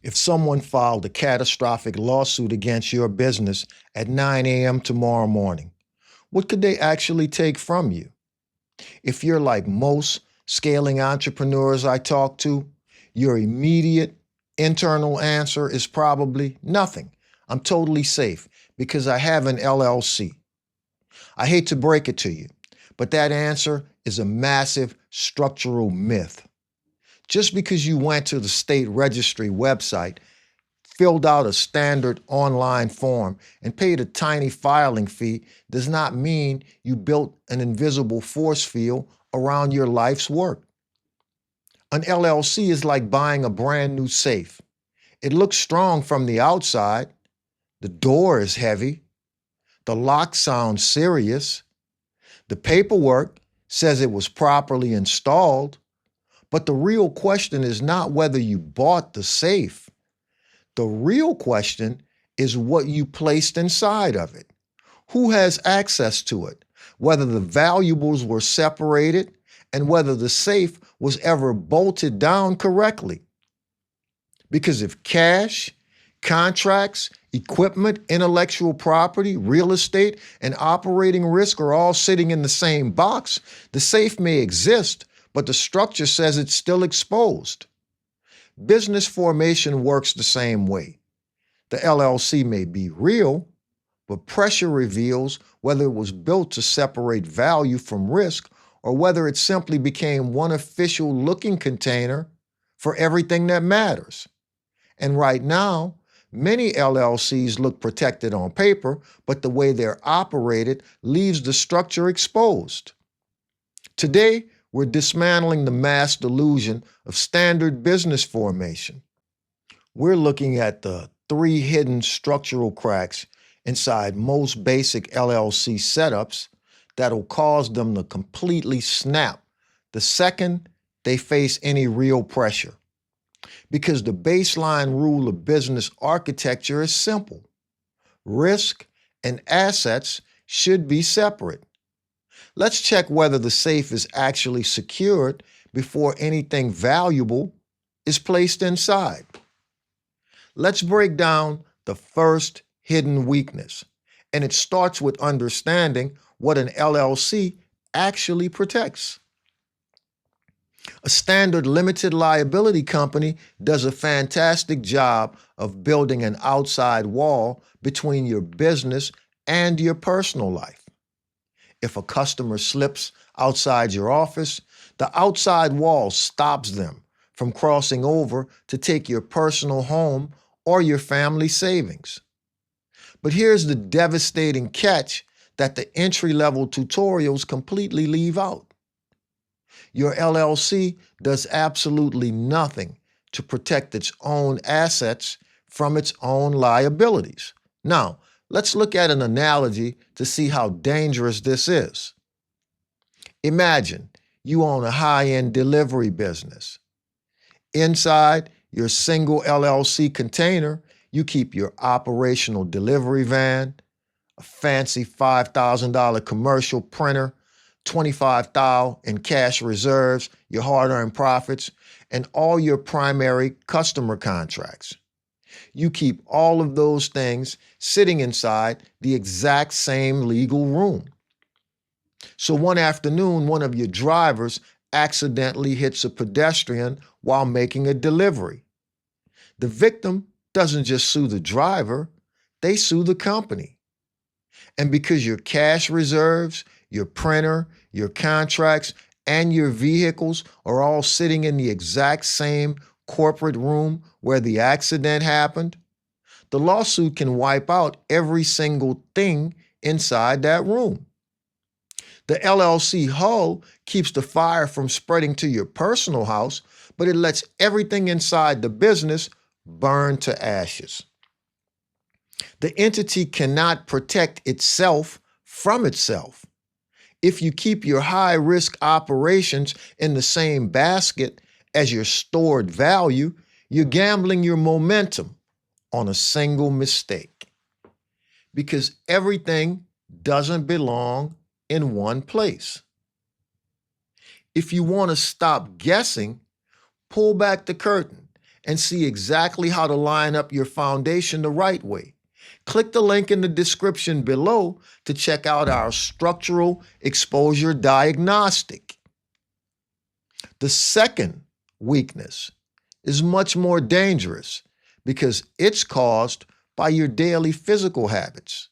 If someone filed a catastrophic lawsuit against your business at 9 a.m. tomorrow morning, what could they actually take from you? If you're like most scaling entrepreneurs I talk to, your immediate internal answer is probably nothing. I'm totally safe because I have an LLC. I hate to break it to you, but that answer is a massive structural myth. Just because you went to the state registry website, filled out a standard online form, and paid a tiny filing fee does not mean you built an invisible force field around your life's work. An LLC is like buying a brand new safe. It looks strong from the outside. The door is heavy. The lock sounds serious. The paperwork says it was properly installed. But the real question is not whether you bought the safe. The real question is what you placed inside of it. Who has access to it? Whether the valuables were separated and whether the safe was ever bolted down correctly. Because if cash, contracts, equipment, intellectual property, real estate, and operating risk are all sitting in the same box, the safe may exist, but the structure says it's still exposed. Business formation works the same way. The LLC may be real, but pressure reveals whether it was built to separate value from risk or whether it simply became one official looking container for everything that matters. And right now, many LLCs look protected on paper, but the way they're operated leaves the structure exposed. Today, we're dismantling the mass delusion of standard business formation. We're looking at the 3 hidden structural cracks inside most basic LLC setups that'll cause them to completely snap the second they face any real pressure. Because the baseline rule of business architecture is simple. Risk and assets should be separate. Let's check whether the safe is actually secured before anything valuable is placed inside. Let's break down the first hidden weakness, and it starts with understanding what an LLC actually protects. A standard limited liability company does a fantastic job of building an outside wall between your business and your personal life. If a customer slips outside your office, the outside wall stops them from crossing over to take your personal home or your family savings. But here's the devastating catch that the entry-level tutorials completely leave out. Your LLC does absolutely nothing to protect its own assets from its own liabilities. Now, let's look at an analogy to see how dangerous this is. Imagine you own a high-end delivery business. Inside your single LLC container, you keep your operational delivery van, a fancy $5,000 commercial printer, $25,000 in cash reserves, your hard-earned profits, and all your primary customer contracts. You keep all of those things sitting inside the exact same legal room. So one afternoon, one of your drivers accidentally hits a pedestrian while making a delivery. The victim doesn't just sue the driver, they sue the company. And because your cash reserves, your printer, your contracts, and your vehicles are all sitting in the exact same corporate room where the accident happened, the lawsuit can wipe out every single thing inside that room. The LLC hull keeps the fire from spreading to your personal house, but it lets everything inside the business burn to ashes. The entity cannot protect itself from itself. If you keep your high-risk operations in the same basket as your stored value, you're gambling your momentum on a single mistake. Because everything doesn't belong in one place. If you want to stop guessing, pull back the curtain and see exactly how to line up your foundation the right way. Click the link in the description below to check out our structural exposure diagnostic. The second weakness is much more dangerous because it's caused by your daily physical habits.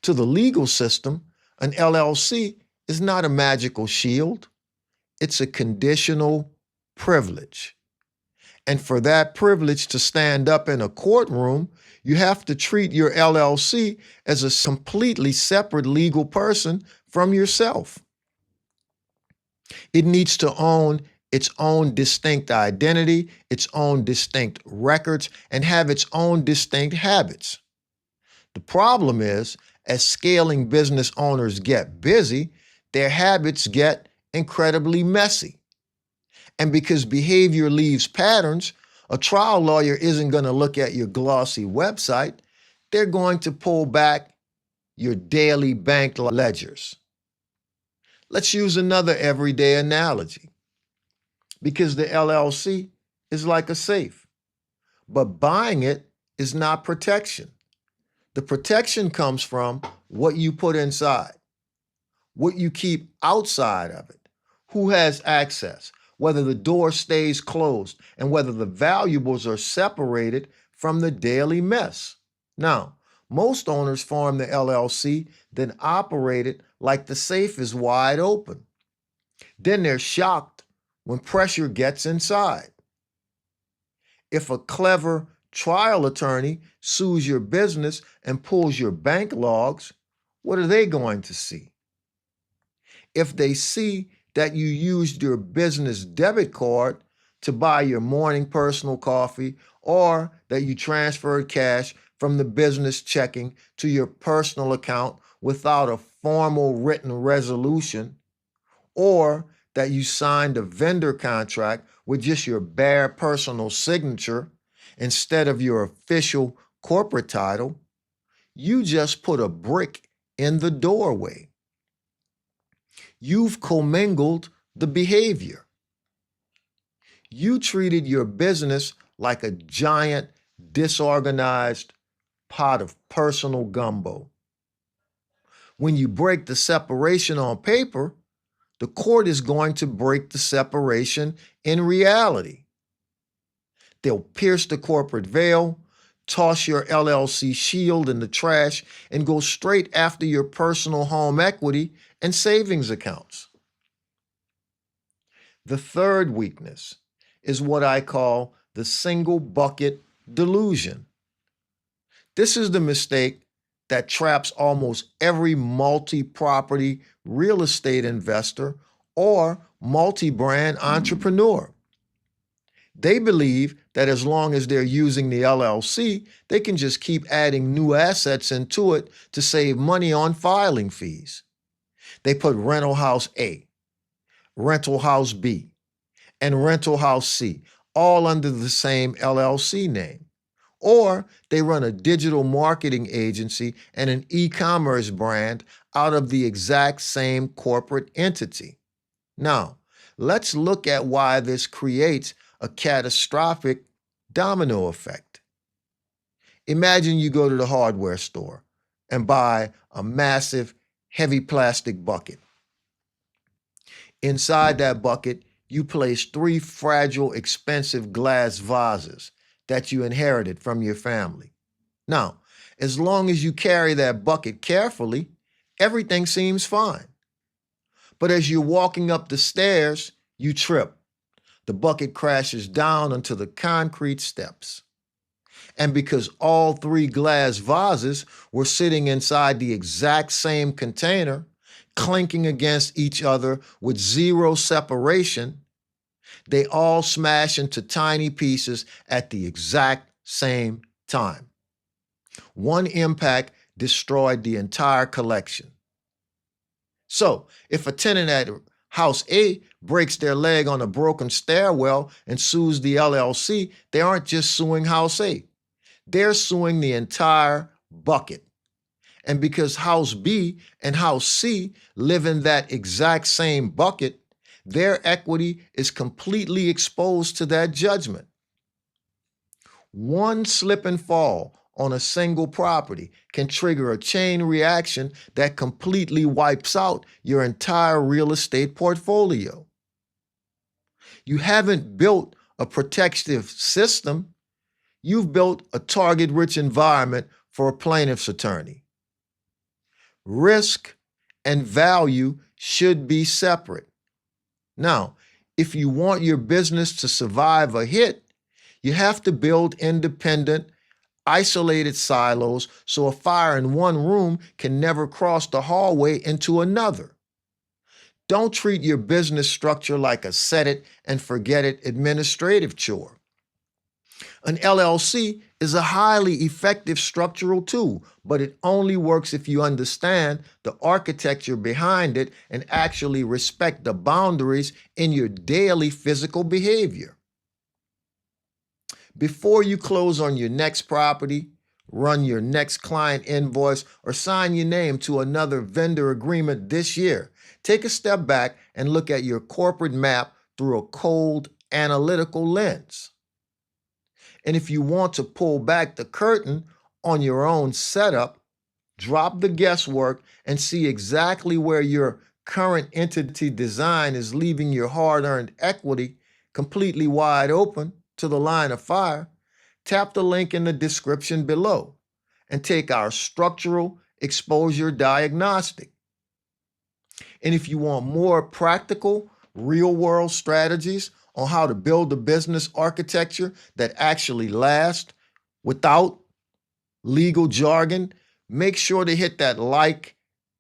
To the legal system, an LLC is not a magical shield. It's a conditional privilege. And for that privilege to stand up in a courtroom, you have to treat your LLC as a completely separate legal person from yourself. It needs to own its own distinct identity, its own distinct records, and have its own distinct habits. The problem is, as scaling business owners get busy, their habits get incredibly messy. And because behavior leaves patterns, a trial lawyer isn't going to look at your glossy website. They're going to pull back your daily bank ledgers. Let's use another everyday analogy. Because the LLC is like a safe, but buying it is not protection. The protection comes from what you put inside, what you keep outside of it, who has access, whether the door stays closed, and whether the valuables are separated from the daily mess. Now, most owners form the LLC, then operate it like the safe is wide open. Then they're shocked when pressure gets inside. If a clever trial attorney sues your business and pulls your bank logs, what are they going to see? If they see that you used your business debit card to buy your morning personal coffee, or that you transferred cash from the business checking to your personal account without a formal written resolution, or that you signed a vendor contract with just your bare personal signature instead of your official corporate title, you just put a brick in the doorway. You've commingled the behavior. You treated your business like a giant, disorganized pot of personal gumbo. When you break the separation on paper, the court is going to break the separation in reality. They'll pierce the corporate veil, toss your LLC shield in the trash, and go straight after your personal home equity and savings accounts. The third weakness is what I call the single bucket delusion. This is the mistake that traps almost every multi-property real estate investor or multi-brand entrepreneur. They believe that as long as they're using the LLC, they can just keep adding new assets into it to save money on filing fees. They put rental house A, rental house B, and rental house C, all under the same LLC name. Or they run a digital marketing agency and an e-commerce brand out of the exact same corporate entity. Now, let's look at why this creates a catastrophic domino effect. Imagine you go to the hardware store and buy a massive, heavy plastic bucket. Inside that bucket, you place 3 fragile, expensive glass vases that you inherited from your family. Now, as long as you carry that bucket carefully, everything seems fine. But as you're walking up the stairs, you trip. The bucket crashes down onto the concrete steps. And because all 3 glass vases were sitting inside the exact same container, clinking against each other with 0 separation, they all smash into tiny pieces at the exact same time. One impact destroyed the entire collection. So, if a tenant at House A breaks their leg on a broken stairwell and sues the LLC, they aren't just suing House A. They're suing the entire bucket. And because House B and House C live in that exact same bucket, their equity is completely exposed to that judgment. One slip and fall on a single property can trigger a chain reaction that completely wipes out your entire real estate portfolio. You haven't built a protective system. You've built a target-rich environment for a plaintiff's attorney. Risk and value should be separate. Now, if you want your business to survive a hit, you have to build independent, isolated silos so a fire in one room can never cross the hallway into another. Don't treat your business structure like a set-it-and-forget-it administrative chore. An LLC is a highly effective structural tool, but it only works if you understand the architecture behind it and actually respect the boundaries in your daily physical behavior. Before you close on your next property, run your next client invoice, or sign your name to another vendor agreement this year, take a step back and look at your corporate map through a cold, analytical lens. And if you want to pull back the curtain on your own setup, drop the guesswork and see exactly where your current entity design is leaving your hard-earned equity completely wide open to the line of fire, tap the link in the description below and take our structural exposure diagnostic. And if you want more practical, real-world strategies on how to build a business architecture that actually lasts without legal jargon, make sure to hit that like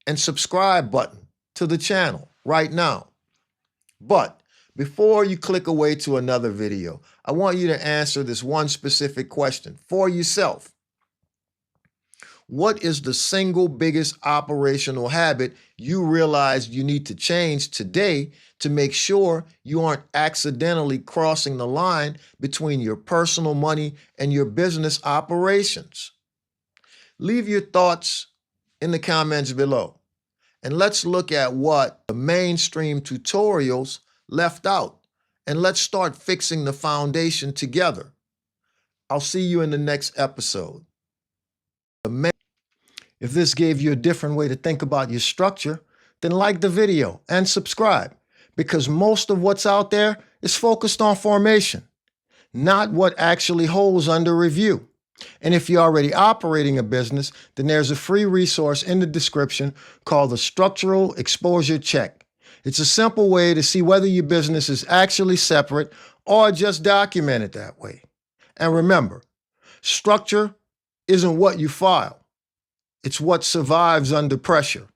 and subscribe button to the channel right now. But before you click away to another video, I want you to answer this one specific question for yourself. What is the single biggest operational habit you realize you need to change today to make sure you aren't accidentally crossing the line between your personal money and your business operations? Leave your thoughts in the comments below. And let's look at what the mainstream tutorials left out. And let's start fixing the foundation together. I'll see you in the next episode. If this gave you a different way to think about your structure, then like the video and subscribe, because most of what's out there is focused on formation, not what actually holds under review. And if you're already operating a business, then there's a free resource in the description called the Structural Exposure Check. It's a simple way to see whether your business is actually separate or just documented that way. And remember, structure isn't what you file. It's what survives under pressure.